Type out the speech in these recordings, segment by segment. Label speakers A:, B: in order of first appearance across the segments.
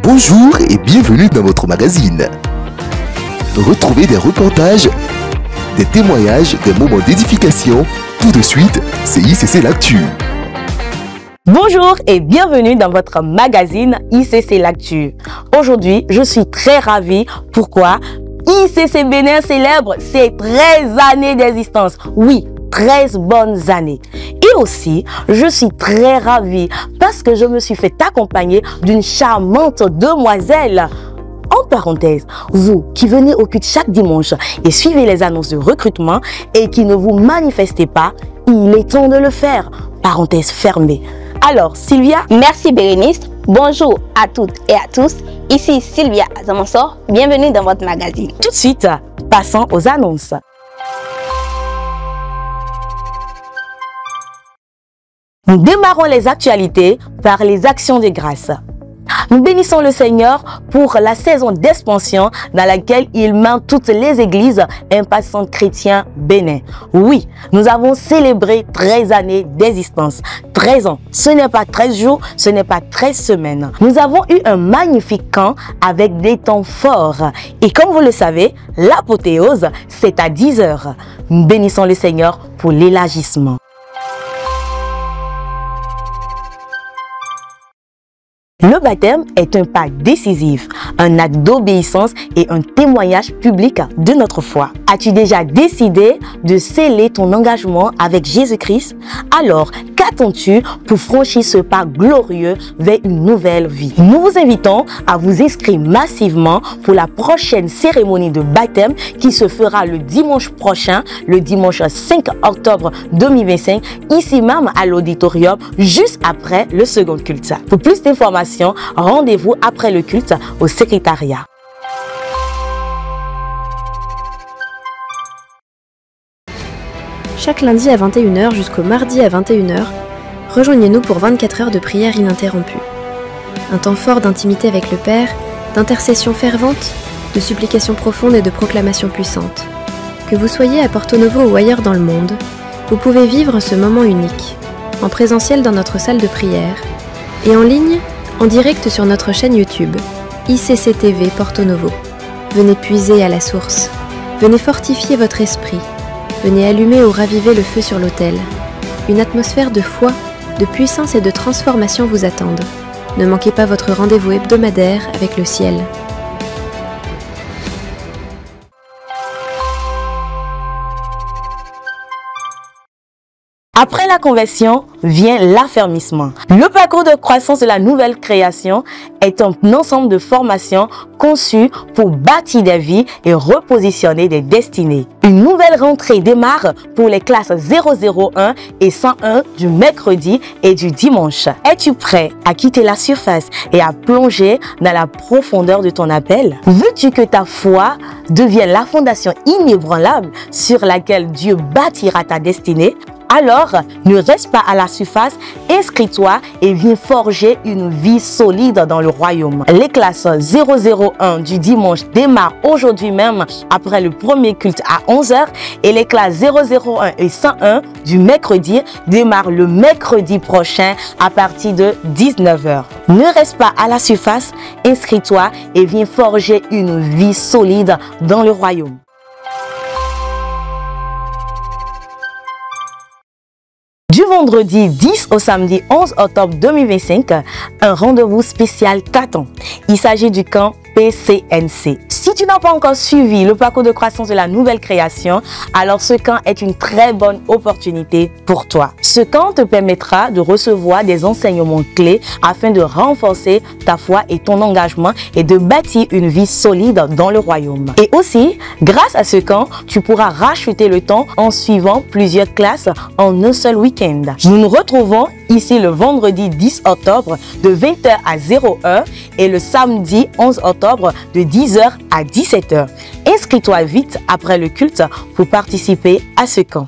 A: Bonjour et bienvenue dans votre magazine. Retrouvez des reportages, des témoignages, des moments d'édification. Tout de suite, c'est ICC L'Actu.
B: Bonjour et bienvenue dans votre magazine ICC L'Actu. Aujourd'hui, je suis très ravie. Pourquoi? ICC Bénin célèbre ses 13 années d'existence. Oui, 13 bonnes années. Et aussi, je suis très ravie parce que je me suis fait accompagner d'une charmante demoiselle. En parenthèse, vous qui venez au culte chaque dimanche et suivez les annonces de recrutement et qui ne vous manifestez pas, il est temps de le faire. Parenthèse fermée. Alors, Sylvia.
C: Merci Bérénice. Bonjour à toutes et à tous. Ici Sylvia Azamansor. Bienvenue dans votre magazine.
B: Tout de suite, passons aux annonces. Nous démarrons les actualités par les actions de grâce. Nous bénissons le Seigneur pour la saison d'expansion dans laquelle il mène toutes les églises impassantes chrétiens Bénin. Oui, nous avons célébré 13 années d'existence. 13 ans, ce n'est pas 13 jours, ce n'est pas 13 semaines. Nous avons eu un magnifique camp avec des temps forts. Et comme vous le savez, l'apothéose, c'est à 10 heures. Nous bénissons le Seigneur pour l'élargissement. Le baptême est un pas décisif, un acte d'obéissance et un témoignage public de notre foi. As-tu déjà décidé de sceller ton engagement avec Jésus-Christ? Alors, qu'attends-tu pour franchir ce pas glorieux vers une nouvelle vie? Nous vous invitons à vous inscrire massivement pour la prochaine cérémonie de baptême qui se fera le dimanche prochain, le dimanche 5 octobre 2025, ici même à l'auditorium, juste après le second culte. Pour plus d'informations, rendez-vous après le culte au secrétariat.
D: Chaque lundi à 21 h jusqu'au mardi à 21 h, rejoignez-nous pour 24 heures de prière ininterrompue. Un temps fort d'intimité avec le Père, d'intercession fervente, de supplication profonde et de proclamation puissante. Que vous soyez à Porto Novo ou ailleurs dans le monde, vous pouvez vivre ce moment unique, en présentiel dans notre salle de prière, et en ligne, en direct sur notre chaîne YouTube, ICCTV Porto Novo. Venez puiser à la source, venez fortifier votre esprit, venez allumer ou raviver le feu sur l'autel. Une atmosphère de foi, de puissance et de transformation vous attendent. Ne manquez pas votre rendez-vous hebdomadaire avec le ciel.
B: Après la conversion vient l'affermissement. Le parcours de croissance de la nouvelle création est un ensemble de formations conçues pour bâtir des vies et repositionner des destinées. Une nouvelle rentrée démarre pour les classes 001 et 101 du mercredi et du dimanche. Es-tu prêt à quitter la surface et à plonger dans la profondeur de ton appel? Veux-tu que ta foi devienne la fondation inébranlable sur laquelle Dieu bâtira ta destinée? Alors, ne reste pas à la surface, inscris-toi et viens forger une vie solide dans le royaume. Les classes 001 du dimanche démarrent aujourd'hui même après le premier culte à 11 h et les classes 001 et 101 du mercredi démarrent le mercredi prochain à partir de 19 h. Ne reste pas à la surface, inscris-toi et viens forger une vie solide dans le royaume. Du vendredi 10 au samedi 11 octobre 2025, un rendez-vous spécial t'attend. Il s'agit du camp PCNC. Si tu n'as pas encore suivi le parcours de croissance de la nouvelle création, alors ce camp est une très bonne opportunité pour toi. Ce camp te permettra de recevoir des enseignements clés afin de renforcer ta foi et ton engagement et de bâtir une vie solide dans le royaume. Et aussi, grâce à ce camp, tu pourras racheter le temps en suivant plusieurs classes en un seul week-end. Nous nous retrouvons ici le vendredi 10 octobre de 20 h à 0 h et le samedi 11 octobre de 10 h à 17 h. Inscris-toi vite après le culte pour participer à ce camp.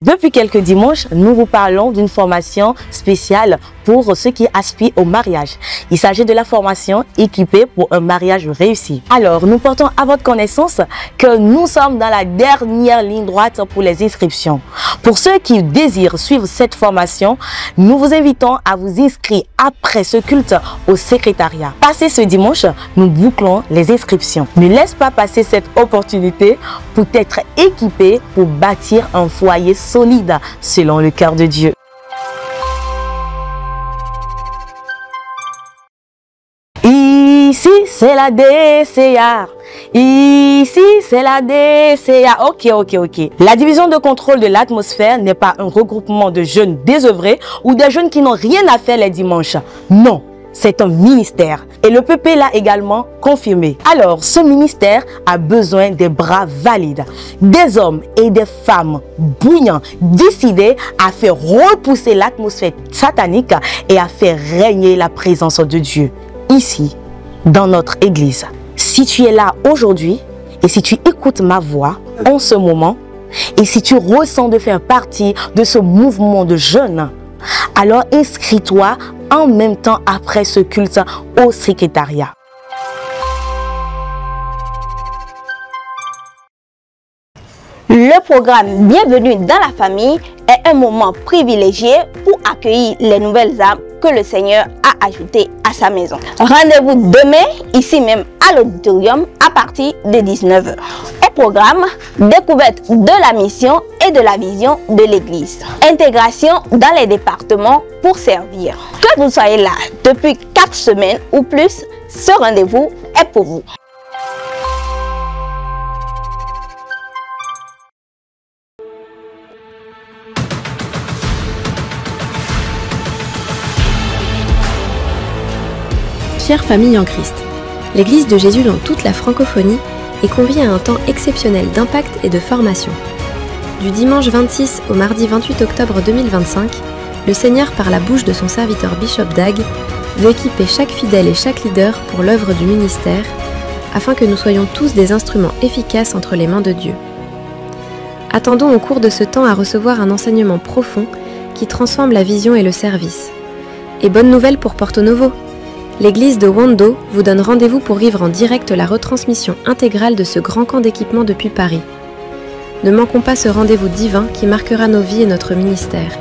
B: Depuis quelques dimanches, nous vous parlons d'une formation spéciale pour ceux qui aspirent au mariage. Il s'agit de la formation équipée pour un mariage réussi. Alors, nous portons à votre connaissance que nous sommes dans la dernière ligne droite pour les inscriptions. Pour ceux qui désirent suivre cette formation, nous vous invitons à vous inscrire après ce culte au secrétariat. Passé ce dimanche, nous bouclons les inscriptions. Ne laisse pas passer cette opportunité pour être équipé pour bâtir un foyer solide selon le cœur de Dieu. Ici, c'est la DCA. Ici, c'est la DCA. Ok. La division de contrôle de l'atmosphère n'est pas un regroupement de jeunes désœuvrés ou de jeunes qui n'ont rien à faire les dimanches. Non, c'est un ministère. Et le PP l'a également confirmé. Alors, ce ministère a besoin des bras valides, des hommes et des femmes bouillants, décidés à faire repousser l'atmosphère satanique et à faire régner la présence de Dieu ici, dans notre église. Si tu es là aujourd'hui et si tu écoutes ma voix en ce moment et si tu ressens de faire partie de ce mouvement de jeunes, alors inscris-toi en même temps après ce culte au secrétariat.
C: Le programme Bienvenue dans la famille est un moment privilégié pour accueillir les nouvelles âmes que le Seigneur a ajoutées à sa maison. Rendez-vous demain, ici même à l'auditorium, à partir de 19 h. Au programme, découverte de la mission et de la vision de l'Église. Intégration dans les départements pour servir. Que vous soyez là depuis 4 semaines ou plus, ce rendez-vous est pour vous.
D: Chère famille en Christ, l'Église de Jésus dans toute la francophonie est conviée à un temps exceptionnel d'impact et de formation. Du dimanche 26 au mardi 28 octobre 2025, le Seigneur, par la bouche de son serviteur Bishop Dag, veut équiper chaque fidèle et chaque leader pour l'œuvre du ministère, afin que nous soyons tous des instruments efficaces entre les mains de Dieu. Attendons au cours de ce temps à recevoir un enseignement profond qui transforme la vision et le service. Et bonne nouvelle pour Porto Novo! L'église de Wando vous donne rendez-vous pour vivre en direct la retransmission intégrale de ce grand camp d'équipement depuis Paris. Ne manquons pas ce rendez-vous divin qui marquera nos vies et notre ministère.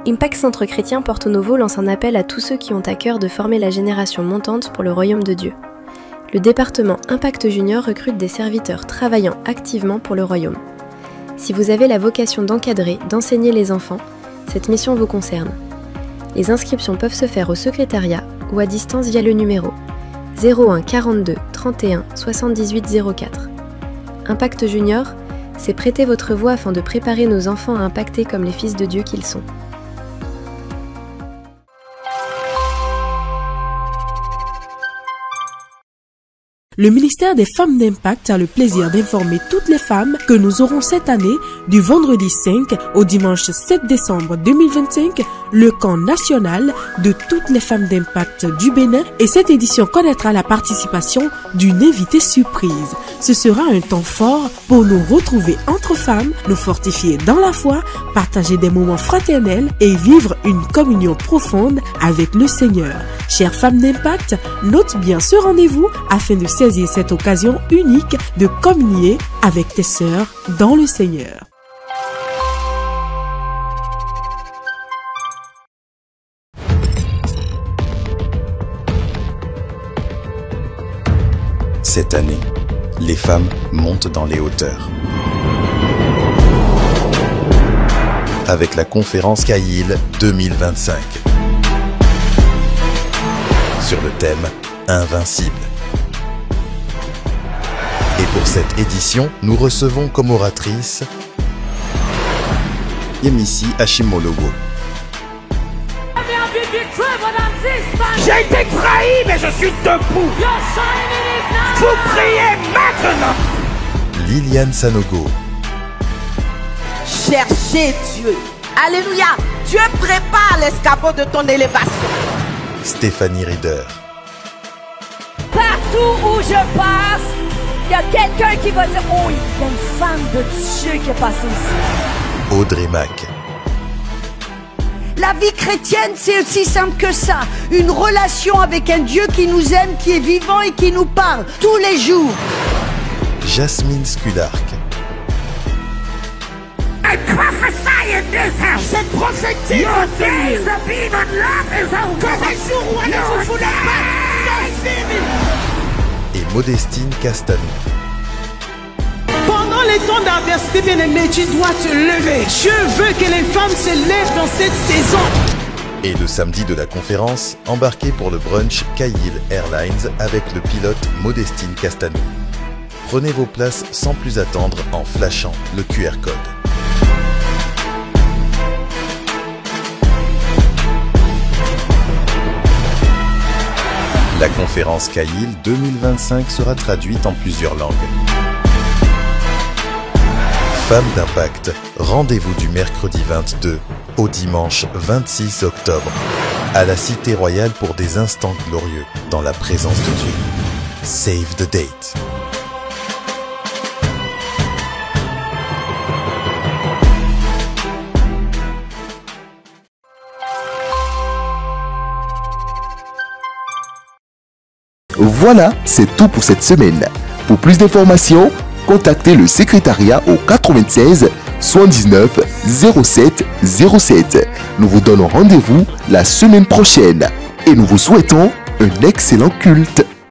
D: Impact Centre Chrétien Porto Novo lance un appel à tous ceux qui ont à cœur de former la génération montante pour le royaume de Dieu. Le département Impact Junior recrute des serviteurs travaillant activement pour le royaume. Si vous avez la vocation d'encadrer, d'enseigner les enfants, cette mission vous concerne. Les inscriptions peuvent se faire au secrétariat ou à distance via le numéro 01 42 31 78 04. Impact Junior, c'est prêter votre voix afin de préparer nos enfants à impacter comme les fils de Dieu qu'ils sont.
E: Le ministère des femmes d'Impact a le plaisir d'informer toutes les femmes que nous aurons cette année, du vendredi 5 au dimanche 7 décembre 2025, le camp national de toutes les femmes d'Impact du Bénin, et cette édition connaîtra la participation d'une invitée surprise. Ce sera un temps fort pour nous retrouver entre femmes, nous fortifier dans la foi, partager des moments fraternels et vivre une communion profonde avec le Seigneur. Chères femmes d'Impact, note bien ce rendez-vous afin de saisir cette occasion unique de communier avec tes sœurs dans le Seigneur.
F: Cette année, les femmes montent dans les hauteurs. Avec la conférence Caïl 2025. Sur le thème Invincible. Et pour cette édition, nous recevons comme oratrice Yemisi Ashimologo.
G: J'ai été trahi, mais je suis debout. Vous priez maintenant.
F: Liliane Sanogo.
H: Cherchez Dieu. Alléluia. Dieu prépare l'escabeau de ton élévation.
F: Stéphanie Rieder.
H: Partout où je passe, il y a quelqu'un qui va dire, oh, il y a une femme de Dieu qui est passée ici.
F: Audrey Mac.
I: La vie chrétienne, c'est aussi simple que ça. Une relation avec un Dieu qui nous aime, qui est vivant et qui nous parle tous les jours.
F: Jasmine Scularc.
G: I prophesy in this house. Cette prophétie your days of being on love is over. Que les jours où elle ne vous voulait pas, c'est fini.
F: Et Modestine Castanou.
J: Pendant les temps d'adversité, bien-aimé, tu dois te lever. Je veux que les femmes se lèvent dans cette saison.
F: Et le samedi de la conférence, embarquez pour le brunch Kail Airlines avec le pilote Modestine Castanou. Prenez vos places sans plus attendre en flashant le QR code. La conférence Kail 2025 sera traduite en plusieurs langues. Femmes d'impact, rendez-vous du mercredi 22 au dimanche 26 octobre à la Cité Royale pour des instants glorieux dans la présence de Dieu. Save the date.
A: Voilà, c'est tout pour cette semaine. Pour plus d'informations, contactez le secrétariat au 96 79 07 07. Nous vous donnons rendez-vous la semaine prochaine et nous vous souhaitons un excellent culte.